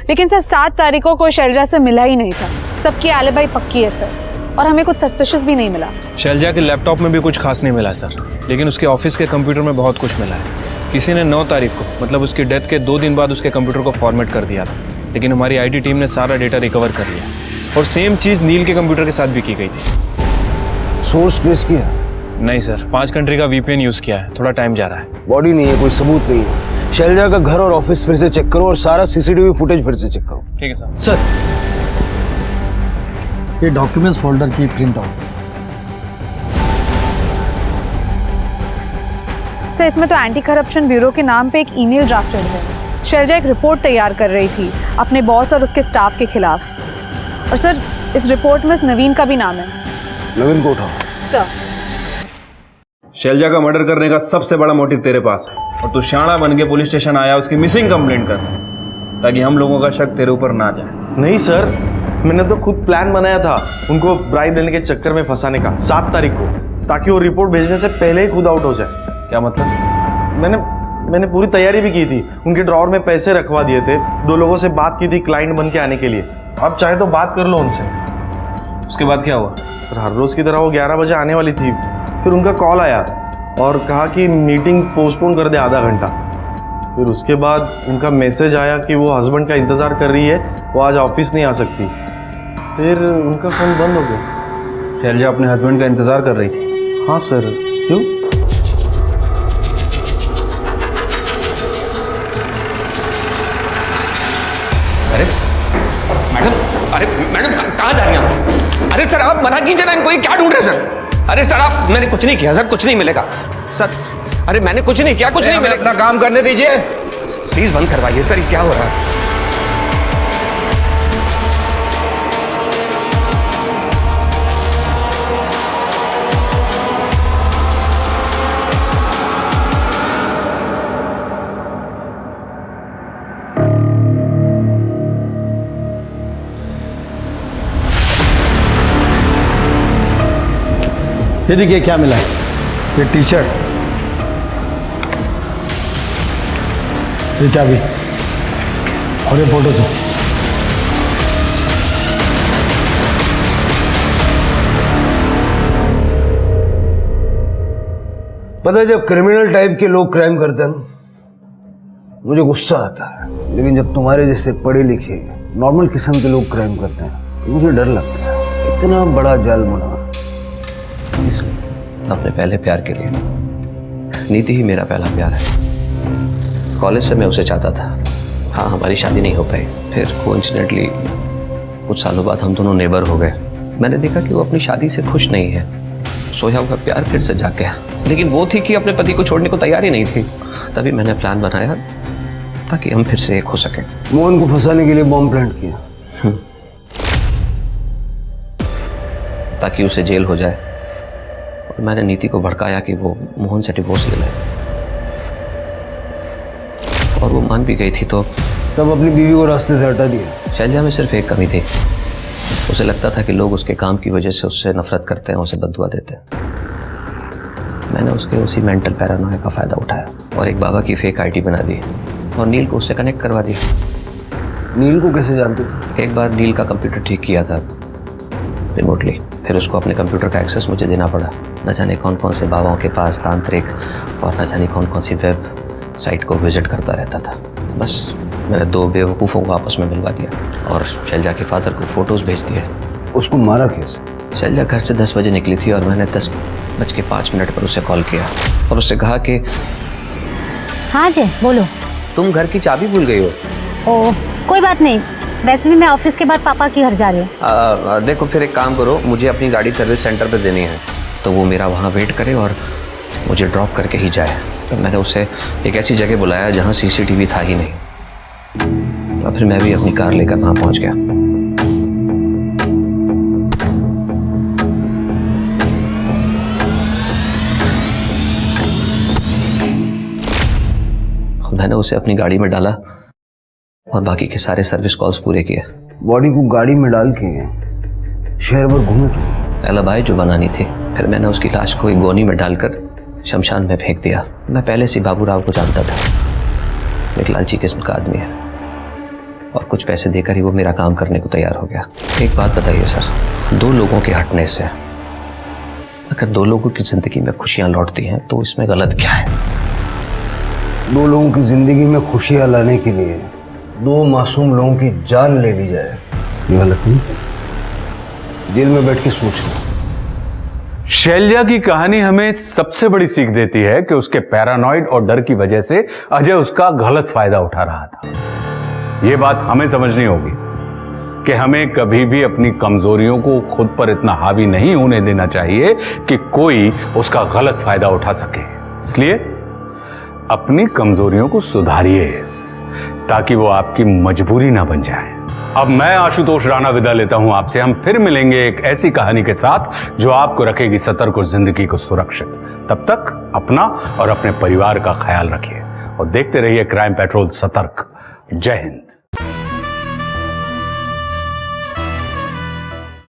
लेकिन सर 7 तारीख को कोई शैलजा से मिला ही नहीं था। सबकी एलिबी पक्की है सर, और हमें कुछ सस्पिशियस भी नहीं मिला। शैलजा के लैपटॉप में भी कुछ खास नहीं मिला सर, लेकिन उसके ऑफिस के कंप्यूटर में बहुत कुछ मिला है। किसी ने 9 तारीख को, मतलब उसकी डेथ के 2 दिन बाद उसके कंप्यूटर को फॉर्मेट कर दिया था, लेकिन हमारी IT टीम ने सारा डेटा रिकवर कर लिया। और सेम चीज़ नील के कंप्यूटर के साथ भी की गई थी। सोर्स ट्रेस किया? नहीं सर, 5 कंट्री का VPN यूज़ किया है, थोड़ा टाइम जा रहा है। बॉडी नहीं है, कोई सबूत नहीं है। शैलजा का घर और ऑफिस फिर से चेक करो और सारा CCTV फुटेज फिर से चेक करो। ठीक है सर। सर ये डॉक्यूमेंट्स फोल्डर की प्रिंट आउट। सर इसमें तो एंटी करप्शन ब्यूरो के नाम पे एक ईमेल ड्राफ्टेड है। शैलजा एक रिपोर्ट तैयार कर रही थी अपने बॉस और उसके स्टाफ के खिलाफ। और सर इस रिपोर्ट में नवीन का भी नाम है। नवीन को उठाओ। सर शैलजा का मर्डर करने का सबसे बड़ा मोटिव तेरे पास है और तू शाणा बन के पुलिस स्टेशन आया उसकी मिसिंग कंप्लेंट करने, ताकि हम लोगों का शक तेरे ऊपर ना जाए। नहीं सर, मैंने तो खुद प्लान बनाया था उनको ब्राइब देने के चक्कर में फंसाने का 7 तारीख को, ताकि वो रिपोर्ट भेजने से पहले ही खुद आउट हो जाए। क्या मतलब? मैंने पूरी तैयारी भी की थी, उनके ड्रॉवर में पैसे रखवा दिए थे, 2 लोगों से बात की थी क्लाइंट बन के आने के लिए। आप चाहे तो बात कर लो उनसे। उसके बाद क्या हुआ? सर हर रोज की तरह वो 11 बजे आने वाली थी, फिर उनका कॉल आया और कहा कि मीटिंग पोस्टपोन कर दे आधा घंटा। फिर उसके बाद उनका मैसेज आया कि वो हस्बैंड का इंतज़ार कर रही है, वो आज ऑफिस नहीं आ सकती। फिर उनका फ़ोन बंद हो गया। शैलजा अपने हस्बैंड का इंतज़ार कर रही थी? हाँ सर। क्यों? अरे मैडम कहाँ जा रही हैं आप? अरे सर आप मना कीजिए ना इनको, ये क्या ढूंढ रहे हैं सर? अरे सर आप, मैंने कुछ नहीं किया सर, कुछ नहीं मिलेगा सर। अरे मैंने कुछ नहीं किया, कुछ नहीं मिलेगा। अपना काम करने दीजिए। प्लीज बंद करवाइए सर, ये क्या हो रहा है? ये देखिए क्या मिला है, ये टी शर्ट, ये चाबी और ये फोटो से। पता है जब क्रिमिनल टाइप के लोग क्राइम करते हैं ना, मुझे गुस्सा आता है, लेकिन जब तुम्हारे जैसे पढ़े लिखे नॉर्मल किस्म के लोग क्राइम करते हैं तो मुझे डर लगता है। इतना बड़ा जाल बना अपने पहले प्यार के लिए। नीति ही मेरा पहला प्यार है। कॉलेज से मैं उसे चाहता था। हाँ हमारी शादी नहीं हो पाई, फिर कोइंसिडेंटली कुछ सालों बाद हम दोनों नेबर हो गए। मैंने देखा कि वो अपनी शादी से खुश नहीं है, सोया हुआ प्यार फिर से जाग गया। लेकिन वो थी कि अपने पति को छोड़ने को तैयार ही नहीं थी। तभी मैंने प्लान बनाया ताकि हम फिर से एक हो सकें। मोहन को फंसाने के लिए बॉम्ब प्लांट किया ताकि उसे जेल हो जाए। और मैंने नीति को भड़काया कि वो मोहन से डिवोर्स ले ले, और वो मान भी गई थी। तो तब अपनी बीवी को रास्ते से हटा दिया। शैलजा में सिर्फ एक कमी थी, उसे लगता था कि लोग उसके काम की वजह से उससे नफरत करते हैं, उसे बद्दुआ देते हैं। मैंने उसके उसी मेंटल पैरानोया का फ़ायदा उठाया और एक बाबा की फेक आईडी बना दी और नील को उससे कनेक्ट करवा दिया। नील को कैसे जानते थे? एक बार नील का कंप्यूटर ठीक किया था रिमोटली, फिर उसको अपने कंप्यूटर का एक्सेस मुझे देना पड़ा। न जाने कौन कौन से बाबाओं के पास तांत्रिक और न जाने कौन कौन सी वेब साइट को विजिट करता रहता था। बस मैंने 2 बेवकूफ़ों को आपस में मिलवा दिया और शैलजा के फादर को फ़ोटोज़ भेज दिए। उसको मारा कैसे? शैलजा घर से 10 बजे निकली थी और मैंने 10:05 पर उसे कॉल किया और उससे कहा कि हाँ जी बोलो। तुम घर की चाबी भूल गई हो। ओ कोई बात नहीं, वैसे भी मैं ऑफिस के बाद पापा के घर जा रही हूँ। देखो फिर एक काम करो, मुझे अपनी गाड़ी सर्विस सेंटर पे देनी है, तो वो मेरा वहाँ वेट करे और मुझे ड्रॉप करके ही जाए। तो मैंने उसे एक ऐसी जगह बुलाया जहाँ CCTV था ही नहीं, और फिर मैं भी अपनी कार लेकर वहाँ पहुँच गया। मैंने उसे अपनी गाड़ी में डाला और बाकी के सारे सर्विस कॉल्स पूरे किए। बॉडी को गाड़ी में डाल के शहर भर घूमे तो एलिबाई जो बनानी थी। फिर मैंने उसकी लाश को एक गोनी में डालकर शमशान में फेंक दिया। मैं पहले से बाबू राव को जानता था, एक लालची किस्म का आदमी है और कुछ पैसे देकर ही वो मेरा काम करने को तैयार हो गया। एक बात बताइए सर, 2 लोगों के हटने से अगर 2 लोगों की जिंदगी में खुशियां लौटती हैं तो इसमें गलत क्या है? 2 लोगों की जिंदगी में खुशियां लाने के लिए 2 मासूम लोगों की जान ले ली जाए, ये गलत नहीं? जेल में बैठ के सोच लो। शैलजा की कहानी हमें सबसे बड़ी सीख देती है कि उसके पैरानॉइड और डर की वजह से अजय उसका गलत फायदा उठा रहा था। यह बात हमें समझनी होगी कि हमें कभी भी अपनी कमजोरियों को खुद पर इतना हावी नहीं होने देना चाहिए कि कोई उसका गलत फायदा उठा सके। इसलिए अपनी कमजोरियों को सुधारिए ताकि वो आपकी मजबूरी ना बन जाए। अब मैं आशुतोष राणा विदा लेता हूं आपसे। हम फिर मिलेंगे एक ऐसी कहानी के साथ जो आपको रखेगी सतर्क और जिंदगी को सुरक्षित। तब तक अपना और अपने परिवार का ख्याल रखिए और देखते रहिए क्राइम पेट्रोल सतर्क। जय हिंद।